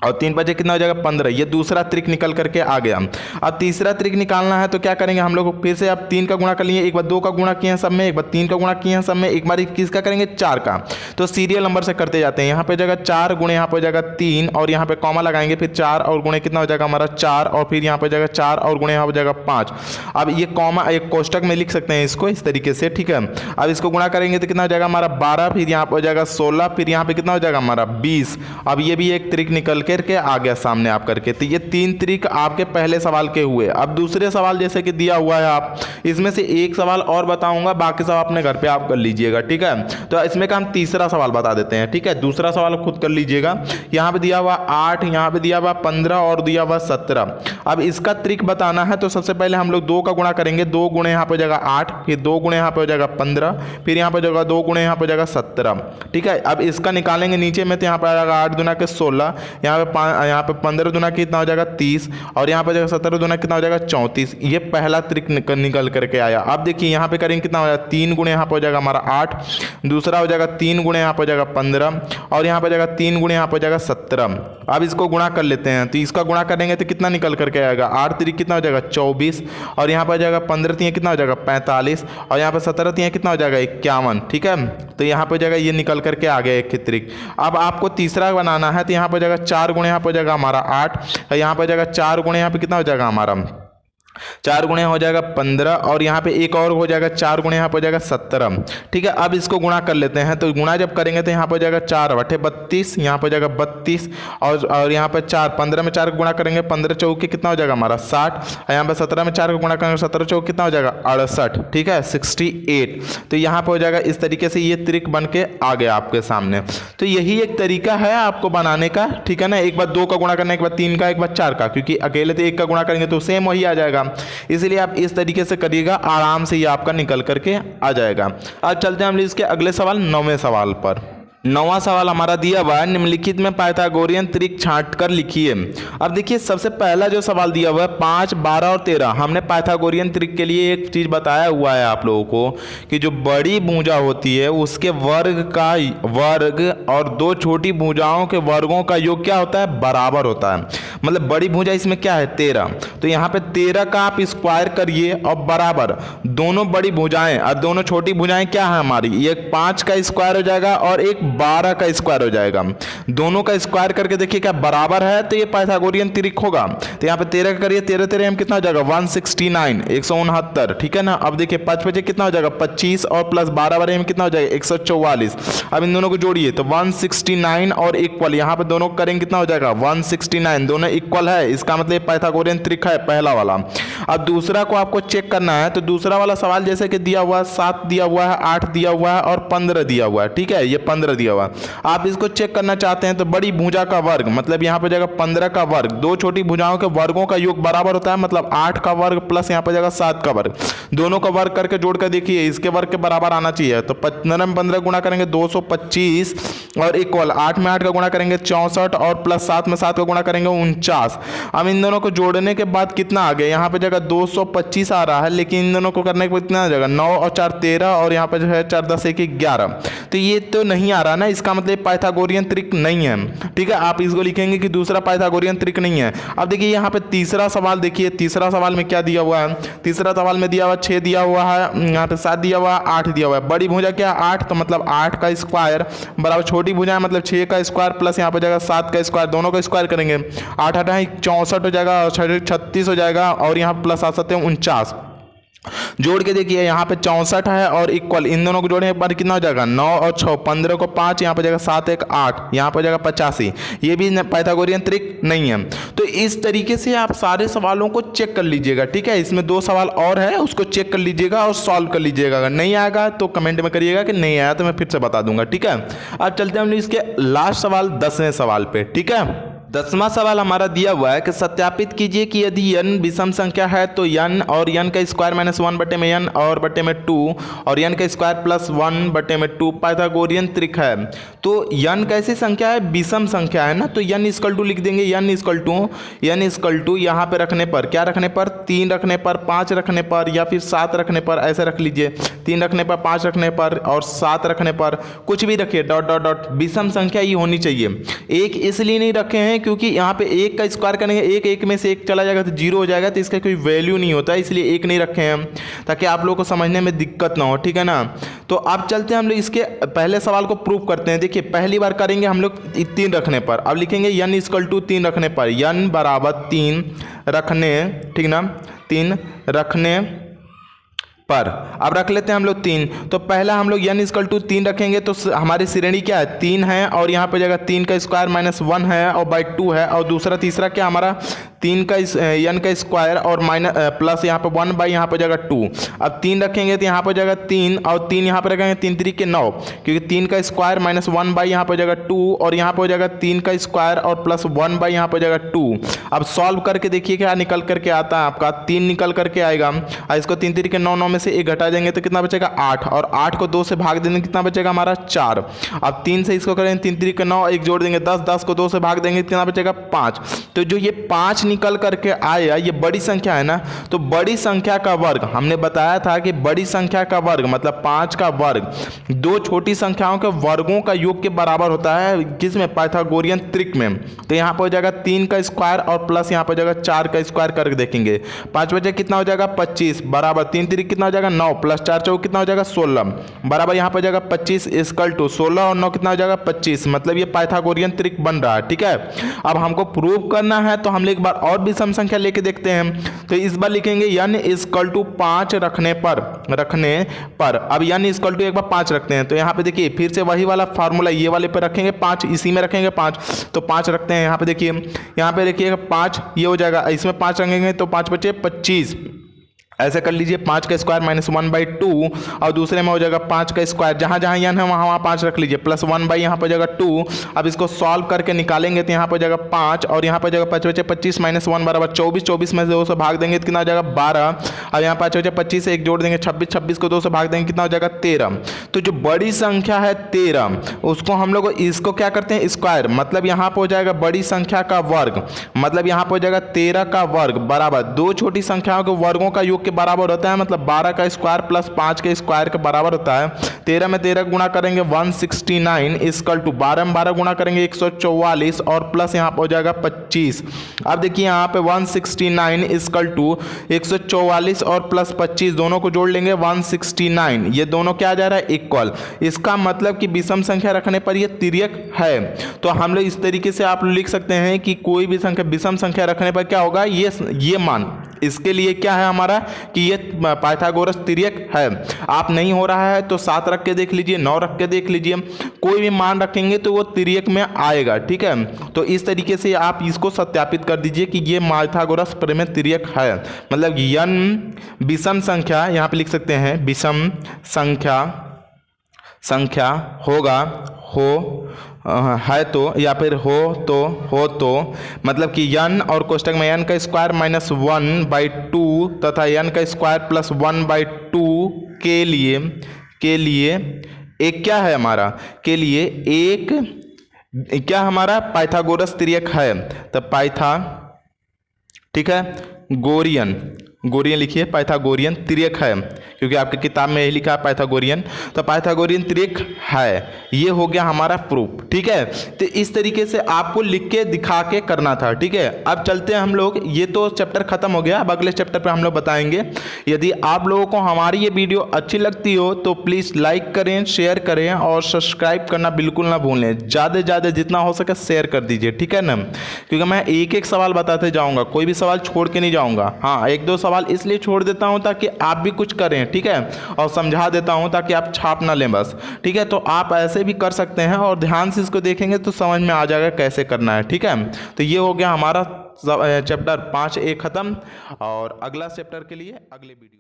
और 3 बजे कितना हो जाएगा 15। ये दूसरा ट्रिक निकल करके आ गया। अब तीसरा ट्रिक निकालना है तो क्या करेंगे हम लोग, फिर से आप 3 का गुणा कर लिए, एक बार 2 का गुणा किए हैं सब में, एक बार 3 का गुणा किए हैं सब में, एक बार किसका करेंगे 4 का। तो सीरियल नंबर से करते जाते हैं। यहाँ पे हो जाएगा 4 गुणे यहाँ पे हो जाएगा 3 और यहाँ पे कॉमा लगाएंगे, फिर 4 और गुणे कितना हो जाएगा हमारा 4 और फिर यहाँ पे हो जाएगा 4 और गुणे यहाँ हो जाएगा 5। अब ये कॉमा एक कोष्टक में लिख सकते हैं इसको इस तरीके से, ठीक है। अब इसको गुणा करेंगे तो कितना हो जाएगा हमारा 12, फिर यहाँ पे हो जाएगा 16, फिर यहाँ पे कितना हो जाएगा हमारा 20। अब ये भी एक ट्रिक निकल करके आ गया सामने आप करके। तो ये 3 ट्रिक आपके पहले सवाल के हुए। अब दूसरे सवाल जैसे कि दिया हुआ है, आप इसमें से एक सवाल और बताऊंगा, बाकी सब अपने घर पे आप कर लीजिएगा, ठीक है। तो इसमें का हम तीसरा सवाल बता देते हैं, ठीक है। दूसरा सवाल खुद कर लीजिएगा। यहाँ पे दिया हुआ 8, यहाँ पे दिया हुआ 15 और दिया हुआ 17। अब इसका ट्रिक बताना है तो सबसे पहले हम लोग 2 का गुणा करेंगे, 2 गुणे यहाँ पे हो जाएगा 8, फिर 2 गुणे यहाँ पे हो जाएगा 15, फिर यहाँ पे हो जाएगा 2 गुणे यहाँ पे हो जाएगा 17, ठीक है। अब इसका निकालेंगे नीचे में तो यहाँ पे आ जाएगा 8 दुना के 16, यहाँ पे 15 दुना कितना हो जाएगा 30 और यहाँ पे जाएगा 17 दुना कितना हो जाएगा 34। ये पहला ट्रिक निकल करके आया। अब देखिए यहाँ पे करेंगे कितना हो जाएगा, 3 गुणे यहाँ पे हो जाएगा हमारा 8, दूसरा हो जाएगा 3 गुणे यहाँ पे हो जाएगा 15 और यहाँ पे जाएगा 3 गुणे यहाँ पे हो जाएगा 17। अब इसको गुणा कर लेते हैं, तो इसका गुणा करेंगे तो कितना निकल करके आएगा, 8 त्रिक कितना हो जाएगा 24 और यहाँ पर जाएगा 15 तियाँ कितना हो जाएगा 45 और यहाँ पर 17 तियाँ कितना हो जाएगा 51, ठीक है। तो यहाँ पर जाएगा ये निकल करके आ गया एक ट्रिक। अब आपको तीसरा बनाना है तो यहाँ पर जाएगा 4 गुणे यहाँ पर जाएगा हमारा 8, यहाँ पर जाएगा 4 गुणे यहाँ पे कितना हो जाएगा हमारा 4 गुणे हो जाएगा 15 और यहाँ पे एक और हो जाएगा 4 गुणे यहाँ पे हो जाएगा 17, ठीक है। अब इसको गुणा कर लेते हैं, तो गुणा जब करेंगे तो यहाँ पे हो जाएगा 4 बटे 32, यहाँ पे हो जाएगा 32 और यहाँ पे 4, 15 में 4 का गुणा करेंगे, 15 चौके कितना हो जाएगा हमारा 60 और यहाँ पे 17 में 4 का गुणा करेंगे, 17 चौके कितना हो जाएगा 68, ठीक है 68। तो यहाँ पे हो जाएगा इस तरीके से ये ट्रिक बन के आ गया आपके सामने। तो यही एक तरीका है आपको बनाने का, ठीक है ना। एक बार 2 का गुणा करना, एक बार 3 का, एक बार 4 का, क्योंकि अकेले तो 1 का गुणा करेंगे तो सेम वही आ जाएगा। इसलिए आप इस तरीके से करिएगा, आराम से ये आपका निकल करके आ जाएगा। अब चलते हैं हम इसके अगले सवाल, 9वें सवाल पर। 9वां सवाल हमारा दिया हुआ है, निम्नलिखित में पाइथागोरियन ट्रिक छांट कर लिखिए। अब देखिए सबसे पहला जो सवाल दिया हुआ है 5, 12 और 13, हमने पाइथागोरियन ट्रिक के लिए एक चीज बताया हुआ है आप लोगों को कि जो बड़ी भुजा होती है उसके वर्ग का वर्ग और 2 छोटी भुजाओं के वर्गों का योग क्या होता है, बराबर होता है। मतलब बड़ी भुजा इसमें क्या है 13, तो यहाँ पे 13 का आप स्क्वायर करिए और बराबर दोनों बड़ी भुजाएं और दोनों छोटी भुजाएं क्या है हमारी, एक 5 का स्क्वायर हो जाएगा और एक 12 का स्क्वायर हो जाएगा। दोनों का स्क्वायर करके देखिए क्या बराबर है, तो ये पाइथागोरियन ट्रिक होगा। तो यहाँ पे 13 का करिए, 13 13 कितना हो जाएगा 169, 169, ठीक है ना। अब देखिए 5 5 कितना हो जाएगा 25 और प्लस 12 12 कितना हो जाएगा 144। अब इन दोनों को जोड़िए तो 169 और इक्वल, यहाँ पे दोनों करेंगे कितना हो जाएगा 169, दोनों इक्वल है, इसका मतलब पाइथागोरियन ट्रिक है पहला वाला। अब दूसरा को आपको चेक करना है, तो दूसरा वाला सवाल जैसे कि दिया हुआ है 7 दिया हुआ है, 8 दिया हुआ है और 15 दिया हुआ है, ठीक है। ये 15 दिया हुआ, आप इसको चेक करना चाहते हैं तो बड़ी भुजा का वर्ग मतलब यहाँ पे जाएगा 15 का वर्ग, 2 छोटी भुजाओं के वर्गों का योग बराबर होता है, मतलब 8 का वर्ग प्लस यहाँ पे जाएगा 7 का वर्ग, दोनों का वर्ग करके जोड़ कर देखिए इसके वर्ग के बराबर आना चाहिए। तो 15 में 15 गुणा करेंगे 225 और इक्वल 8 में 8 का गुणा करेंगे 64 और प्लस 7 में 7 का गुणा करेंगे 49। अब इन दोनों को जोड़ने के बाद कितना आ गया, यहाँ पे जगह 225 आ रहा है, लेकिन इन दोनों को करने के बाद कितना आ जाएगा 9 और 4 13 और यहाँ पे जो है 4 10 1 11, तो ये तो नहीं आ रहा ना, इसका मतलब पाइथागोरियन ट्रिक नहीं है, ठीक है। आप इसको लिखेंगे कि दूसरा पाइथागोरियन ट्रिक नहीं है। अब देखिए यहाँ पे तीसरा सवाल देखिए, तीसरा सवाल में क्या दिया हुआ है, तीसरा सवाल में दिया हुआ 6 दिया हुआ है, यहाँ पे 7 दिया हुआ है, 8 दिया हुआ है। बड़ी भुजा क्या 8, तो मतलब 8 का स्क्वायर बराबर छोटी भुजा है मतलब 6 का स्क्वायर प्लस यहाँ पे जाएगा 7 का स्क्वायर, दोनों का स्क्वायर करेंगे 8 8 64 हो जाएगा, 36 हो जाएगा और यहाँ प्लस आ सकते हैं 49। जोड़ के देखिए यहाँ पे 64 है और इक्वल, इन दोनों को जोड़ने के बाद कितना हो जाएगा 9 और 6 15 को 5, यहाँ पर जाएगा 7 1 8, यहाँ पर जाएगा 85। ये भी पाइथागोरियन त्रिक नहीं है। तो इस तरीके से आप सारे सवालों को चेक कर लीजिएगा, ठीक है। इसमें 2 सवाल और है, उसको चेक कर लीजिएगा और सॉल्व कर लीजिएगा। अगर नहीं आएगा तो कमेंट में करिएगा कि नहीं आया, तो मैं फिर से बता दूंगा, ठीक है। अब चलते हैं हम इसके लास्ट सवाल 10वें सवाल पे, ठीक है। 10वां सवाल हमारा दिया हुआ है कि सत्यापित कीजिए कि यदि n विषम संख्या है तो n और n का स्क्वायर माइनस 1 बटे में n और बटे में 2 और n का स्क्वायर प्लस 1 बटे में 2 पाइथागोरियन त्रिक है। तो n कैसी संख्या है, विषम संख्या है ना, तो n इक्वल टू लिख देंगे, n इक्वल टू यहाँ पे रखने पर क्या रखने पर 3 रखने पर 5 रखने पर या फिर 7 रखने पर, ऐसे रख लीजिए 3 रखने पर 5 रखने पर और 7 रखने पर, कुछ भी रखिए डॉट डॉट डॉट, विषम संख्या ही होनी चाहिए। एक इसलिए नहीं रखे हैं क्योंकि यहाँ पे 1 का स्क्वायर करेंगे, एक में से 1 चला जाएगा तो 0 हो जाएगा, तो इसका कोई वैल्यू नहीं होता है, इसलिए 1 नहीं रखे हैं ताकि आप लोगों को समझने में दिक्कत ना हो, ठीक है ना। तो अब चलते हैं हम लोग इसके पहले सवाल को प्रूव करते हैं। देखिए पहली बार करेंगे हम लोग 3 रखने पर, अब लिखेंगे n इक्वल टू 3 रखने पर, n बराबर 3 रखने, ठीक ना, 3 रखने पर। अब रख लेते हैं हम लोग 3, तो पहला हम लोग n इक्वल टू 3 रखेंगे तो हमारी श्रेणी क्या है 3 है और यहाँ पे जाएगा 3 का स्क्वायर माइनस 1 है और बाई 2 है, और दूसरा तीसरा क्या हमारा 3 का n का स्क्वायर और माइनस प्लस यहाँ पे 1 बाई यहाँ पे जाएगा 2। अब 3 रखेंगे तो यहाँ पे जाएगा 3 और 3 यहाँ पे रखेंगे 3 3 के 9, क्योंकि 3 का स्क्वायर माइनस 1 बाई यहाँ पे जाएगा 2 और यहाँ पे हो जाएगा 3 का स्क्वायर और प्लस 1 बाई यहाँ पे जाएगा 2। अब सॉल्व करके देखिए क्या निकल करके आता है आपका, 3 निकल करके आएगा और इसको 3 3 के 9, 9 में से 1 घटा देंगे तो कितना बचेगा 8 और 8 को 2 से भाग देंगे कितना बचेगा हमारा 4। अब 3 से इसको करेंगे 3 3 के 9, 1 जोड़ देंगे 10, 10 को 2 से भाग देंगे कितना बचेगा 5। तो जो ये 5 निकल करके आया ये बड़ी संख्या है ना, तो बड़ी संख्या का वर्ग, हमने बताया था कि बड़ी संख्या का वर्ग मतलब 5 का वर्ग 2 छोटी संख्याओं के वर्गों का योग के बराबर होता है, किसमें पाइथागोरियन त्रिक में। तो यहाँ पर हो जाएगा 3 का स्क्वायर और प्लस यहाँ पर जाएगा 4 का स्क्वायर करके देखेंगे, 5 बचे कितना हो जाएगा 25 बराबर 3 3 कितना हो जाएगा 9 प्लस 4 चौक कितना हो जाएगा 16 बराबर यहाँ पर जाएगा 25 इक्वल टू 16 और 9 कितना हो जाएगा 25, मतलब ये पाइथागोरियन त्रिक बन रहा है, ठीक है। अब हमको प्रूव करना है तो हम एक बार और विषम संख्या लेके देखते हैं। तो इस बार लिखेंगे n इक्वल टू 5 रखने पर अब n इक्वल टू एक बार 5 रखते हैं, तो यहाँ पे देखिए फिर से वही वाला फार्मूला ये वाले पे रखेंगे 5, इसी में रखेंगे 5, तो 5 रखते हैं। यहाँ पे देखिए 5 ये हो जाएगा, इसमें 5 रखेंगे तो 5 बचे 25, ऐसे कर लीजिए 5 का स्क्वायर माइनस 1 बाई 2 और दूसरे में हो जाएगा 5 का स्क्वायर, जहाँ जहाँ n है वहाँ 5 रख लीजिए प्लस 1 बाई यहाँ पर जाएगा 2। अब इसको सॉल्व करके निकालेंगे तो यहाँ पर जाएगा 5 और यहाँ पर जाएगा 5 बचे 25 माइनस 1 बराबर 24, 24 में से 2 से भाग देंगे तो कितना हो जाएगा 12। अब यहाँ 5 बचे 25 से 1 जोड़ देंगे 26, 26 को 2 से भाग देंगे कितना हो जाएगा 13। तो जो बड़ी संख्या है 13 उसको हम लोग इसको क्या करते हैं स्क्वायर, मतलब यहाँ पर हो जाएगा बड़ी संख्या का वर्ग, मतलब यहाँ पर हो जाएगा 13 का वर्ग बराबर 2 छोटी संख्याओं के वर्गों का योग के बराबर होता है, मतलब 12 का स्क्वायर प्लस 5 के स्क्वायर के बराबर होता है। 13 में 13 गुणा करेंगे 169 इक्वल टू 12 में 12 गुणा करेंगे 144 और प्लस यहाँ पर हो जाएगा 25। अब देखिए यहाँ पे 169 इक्वल टू 144 और प्लस 25 दोनों को जोड़ लेंगे 169, ये दोनों क्या आ जा रहा है इक्वल। इसका मतलब कि विषम संख्या रखने पर ये तिर्यक है। तो हम लोग इस तरीके से आप लिख सकते हैं कि कोई भी संख्या विषम संख्या रखने पर क्या होगा, ये मान इसके लिए क्या है हमारा कि ये पाइथागोरस तिर्यक है। आप नहीं हो रहा है तो 7 रख के देख लीजिए, 9 रख के देख लीजिए, कोई भी मान रखेंगे तो वो तिर्यक में आएगा, ठीक है। तो इस तरीके से आप इसको सत्यापित कर दीजिए कि ये पाइथागोरस प्रमेय तिर्यक है, मतलब n विषम संख्या, यहाँ पे लिख सकते हैं विषम संख्या होगा है तो या फिर हो तो मतलब कि n और कोष्टक में n का स्क्वायर माइनस 1 बाई 2 तथा n का स्क्वायर प्लस 1 बाई 2 के लिए एक क्या है हमारा, के लिए एक क्या हमारा पाइथागोरस तिर्यक है। तो पाइथा, ठीक है, गोरियन लिखिए, पाइथागोरियन तिर्यक है, क्योंकि आपकी किताब में यही लिखा है पाइथागोरियन, तो पाइथागोरियन तिर्यक है, ये हो गया हमारा प्रूफ, ठीक है। तो इस तरीके से आपको लिख के दिखा के करना था, ठीक है। अब चलते हैं हम लोग, ये तो चैप्टर खत्म हो गया, अब अगले चैप्टर पे हम लोग बताएंगे। यदि आप लोगों को हमारी ये वीडियो अच्छी लगती हो तो प्लीज़ लाइक करें, शेयर करें और सब्सक्राइब करना बिल्कुल ना भूलें, ज़्यादा से ज़्यादा जितना हो सके शेयर कर दीजिए, ठीक है ना, क्योंकि मैं एक एक सवाल बताते जाऊँगा, कोई भी सवाल छोड़ के नहीं जाऊँगा। हाँ, 1-2 सवाल इसलिए छोड़ देता हूँ ताकि आप भी कुछ करें, ठीक है, और समझा देता हूँ ताकि आप छाप ना लें बस, ठीक है। तो आप ऐसे भी कर सकते हैं और ध्यान से इसको देखेंगे तो समझ में आ जाएगा कैसे करना है, ठीक है। तो ये हो गया हमारा चैप्टर 5A ख़त्म, और अगला चैप्टर के लिए अगले वीडियो